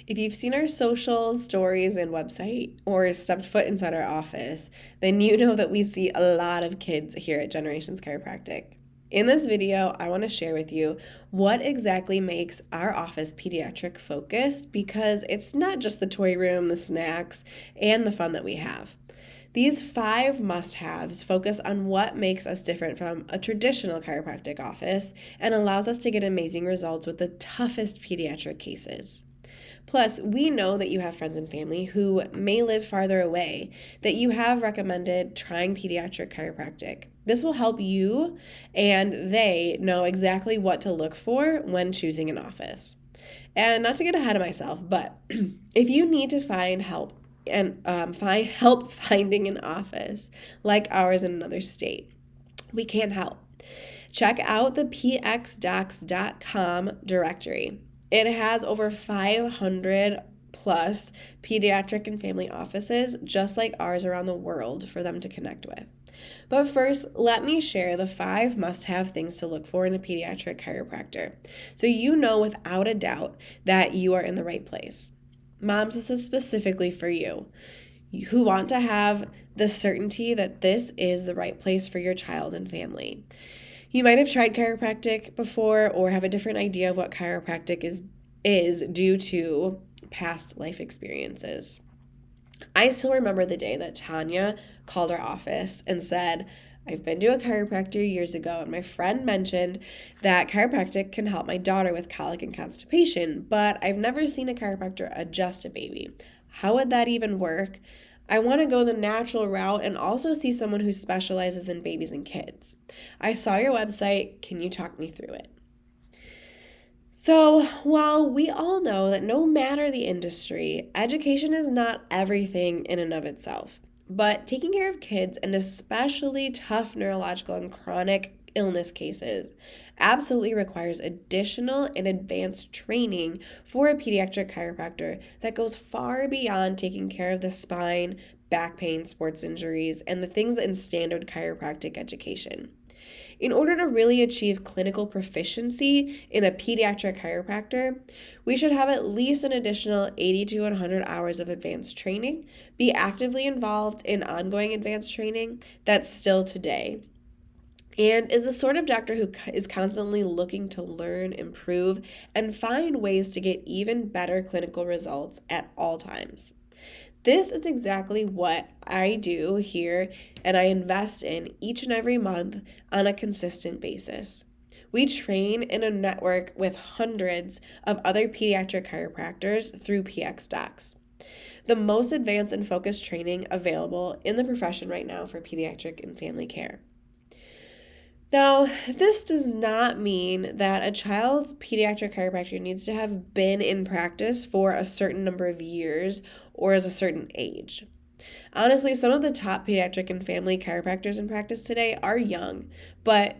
If you've seen our socials, stories, and website, or stepped foot inside our office, then you know that we see a lot of kids here at Generations Chiropractic. In this video, I want to share with you what exactly makes our office pediatric focused, because it's not just the toy room, the snacks, and the fun that we have. These 5 must-haves focus on what makes us different from a traditional chiropractic office and allows us to get amazing results with the toughest pediatric cases. Plus, we know that you have friends and family who may live farther away that you have recommended trying pediatric chiropractic. This will help you and they know exactly what to look for when choosing an office. And not to get ahead of myself, but if you need to find help and find help finding an office like ours in another state, we can help. Check out the pxdocs.com directory. It has over 500 plus pediatric and family offices just like ours around the world for them to connect with. But first, let me share the 5 must-have things to look for in a pediatric chiropractor so you know without a doubt that you are in the right place. Moms, this is specifically for you who want to have the certainty that this is the right place for your child and family. You might have tried chiropractic before or have a different idea of what chiropractic is due to past life experiences. I still remember the day that Tanya called our office and said, I've been to a chiropractor years ago, and my friend mentioned that chiropractic can help my daughter with colic and constipation, but I've never seen a chiropractor adjust a baby. How would that even work? I want to go the natural route and also see someone who specializes in babies and kids. I saw your website. Can you talk me through it? So, while we all know that no matter the industry, education is not everything in and of itself. But taking care of kids, and especially tough neurological and chronic illness cases, absolutely requires additional and advanced training for a pediatric chiropractor that goes far beyond taking care of the spine, back pain, sports injuries, and the things in standard chiropractic education. In order to really achieve clinical proficiency in a pediatric chiropractor, we should have at least an additional 80 to 100 hours of advanced training, be actively involved in ongoing advanced training that's still today, and is the sort of doctor who is constantly looking to learn, improve, and find ways to get even better clinical results at all times. This is exactly what I do here, and I invest in each and every month on a consistent basis. We train in a network with hundreds of other pediatric chiropractors through PXDocs, the most advanced and focused training available in the profession right now for pediatric and family care. Now, this does not mean that a child's pediatric chiropractor needs to have been in practice for a certain number of years or as a certain age. Honestly, some of the top pediatric and family chiropractors in practice today are young, but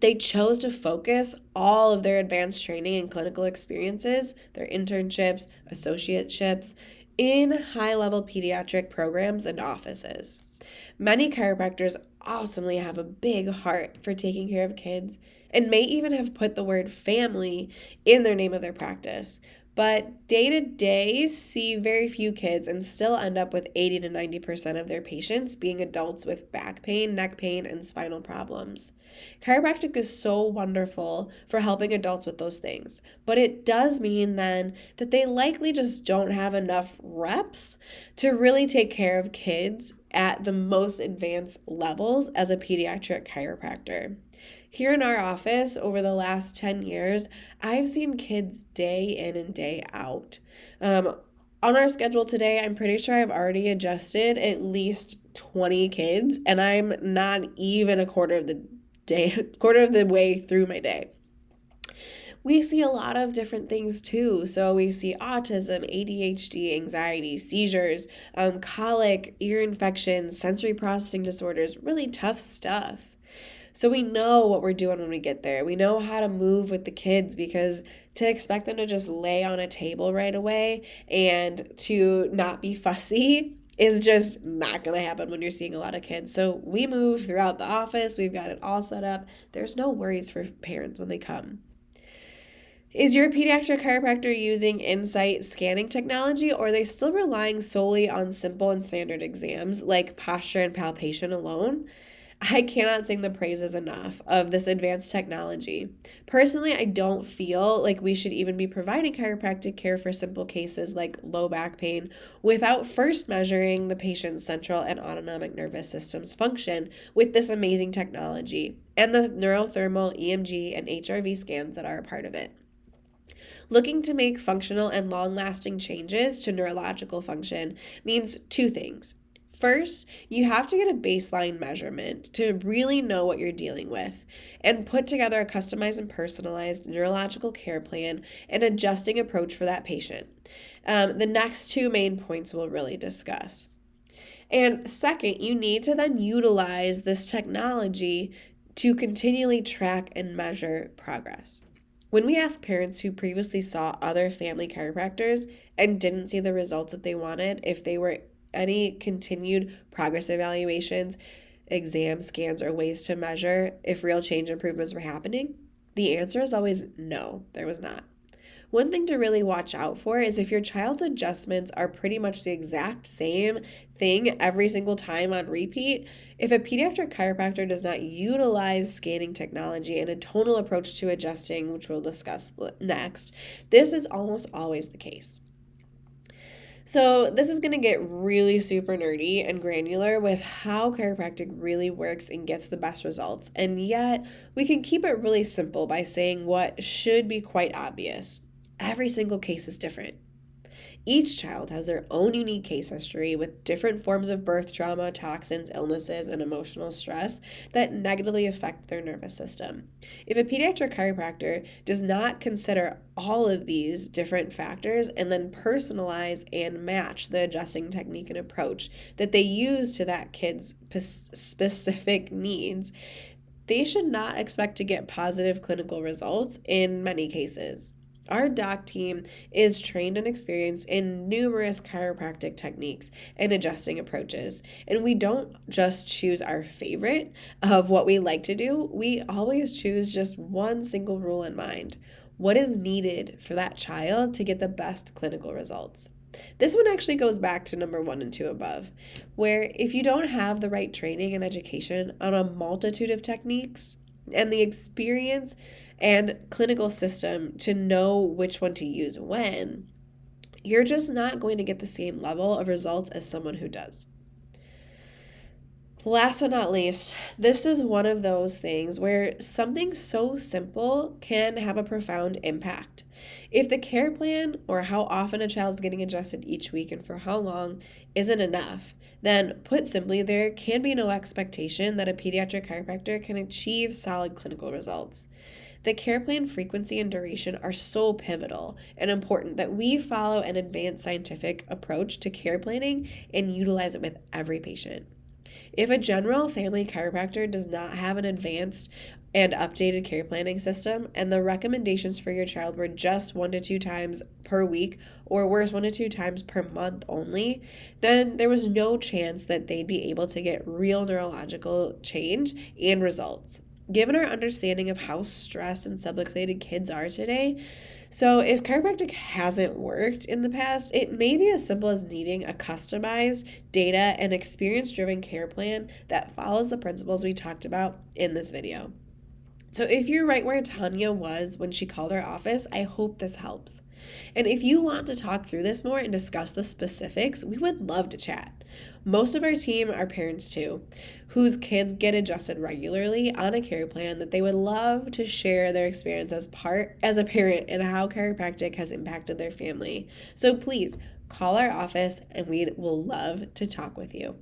they chose to focus all of their advanced training and clinical experiences, their internships, associateships, in high-level pediatric programs and offices. Many chiropractors awesomely have a big heart for taking care of kids and may even have put the word family in their name of their practice. But day to day, see very few kids and still end up with 80 to 90% of their patients being adults with back pain, neck pain, and spinal problems. Chiropractic is so wonderful for helping adults with those things, but it does mean then that they likely just don't have enough reps to really take care of kids at the most advanced levels as a pediatric chiropractor. Here in our office, over the last 10 years, I've seen kids day in and day out. On our schedule today, I'm pretty sure I've already adjusted at least 20 kids, and I'm not even a quarter of the way through my day. We see a lot of different things too. So we see autism, ADHD, anxiety, seizures, colic, ear infections, sensory processing disorders, really tough stuff. So we know what we're doing when we get there. We know how to move with the kids, because to expect them to just lay on a table right away and to not be fussy is just not going to happen when you're seeing a lot of kids. So we move throughout the office. We've got it all set up. There's no worries for parents when they come. Is your pediatric chiropractor using Insight scanning technology, or are they still relying solely on simple and standard exams like posture and palpation alone? I cannot sing the praises enough of this advanced technology. Personally, I don't feel like we should even be providing chiropractic care for simple cases like low back pain without first measuring the patient's central and autonomic nervous system's function with this amazing technology and the neurothermal EMG and HRV scans that are a part of it. Looking to make functional and long lasting changes to neurological function means two things. First, you have to get a baseline measurement to really know what you're dealing with and put together a customized and personalized neurological care plan and adjusting approach for that patient. The next two main points we'll really discuss. And second, you need to then utilize this technology to continually track and measure progress. When we ask parents who previously saw other family chiropractors and didn't see the results that they wanted, if they were any continued progress evaluations, exams, scans, or ways to measure if real change improvements were happening, the answer is always no, there was not. One thing to really watch out for is if your child's adjustments are pretty much the exact same thing every single time on repeat. If a pediatric chiropractor does not utilize scanning technology and a tonal approach to adjusting, which we'll discuss next, this is almost always the case. So this is going to get really super nerdy and granular with how chiropractic really works and gets the best results. And yet we can keep it really simple by saying what should be quite obvious. Every single case is different. Each child has their own unique case history with different forms of birth trauma, toxins, illnesses, and emotional stress that negatively affect their nervous system. If a pediatric chiropractor does not consider all of these different factors and then personalize and match the adjusting technique and approach that they use to that kid's specific needs, they should not expect to get positive clinical results in many cases. Our doc team is trained and experienced in numerous chiropractic techniques and adjusting approaches. And we don't just choose our favorite of what we like to do, we always choose just one single rule in mind. What is needed for that child to get the best clinical results? This one actually goes back to number 1 and 2 above, where if you don't have the right training and education on a multitude of techniques and the experience and clinical system to know which one to use when, you're just not going to get the same level of results as someone who does. Last but not least, this is one of those things where something so simple can have a profound impact. If the care plan or how often a child's getting adjusted each week and for how long isn't enough, then put simply, there can be no expectation that a pediatric chiropractor can achieve solid clinical results. The care plan frequency and duration are so pivotal and important that we follow an advanced scientific approach to care planning and utilize it with every patient. If a general family chiropractor does not have an advanced and updated care planning system, and the recommendations for your child were just 1 to 2 times per week, or worse, 1 to 2 times per month only, then there was no chance that they'd be able to get real neurological change and results. Given our understanding of how stressed and subluxated kids are today, so if chiropractic hasn't worked in the past, it may be as simple as needing a customized, data and experience-driven care plan that follows the principles we talked about in this video. So if you're right where Tanya was when she called our office, I hope this helps. And if you want to talk through this more and discuss the specifics, we would love to chat. Most of our team are parents too, whose kids get adjusted regularly on a care plan that they would love to share their experience as a parent and how chiropractic has impacted their family. So please call our office and we will love to talk with you.